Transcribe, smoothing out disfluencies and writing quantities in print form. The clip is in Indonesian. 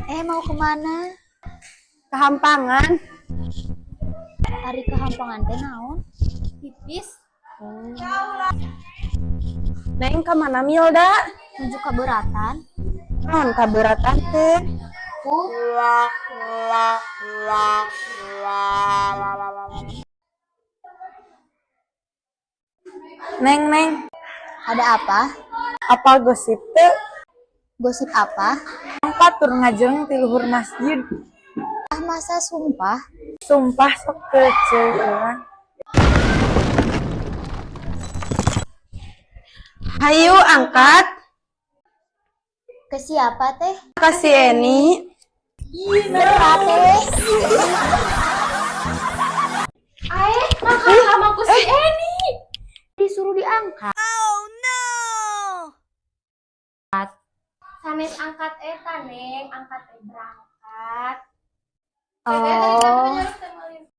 Mau kemana? Kehampangan. Hari kehampangan teh naon? Pipis. Neng kemana Milda? Menuju kaberatan. Non kaberatan teh. Neng, Ada apa? apa gosip teh? Gosip apa? Angkat tur ngajeng ti luhur masjid. Masa sumpah? Sumpah sok kece urang. Hayu angkat. Ke siapa teh? Kasih Eni. Berat teh. Makan sama ku si Eni. Disuruh diangkat. Sanes angkat eta, Neng. Angkat berangkat. Oh.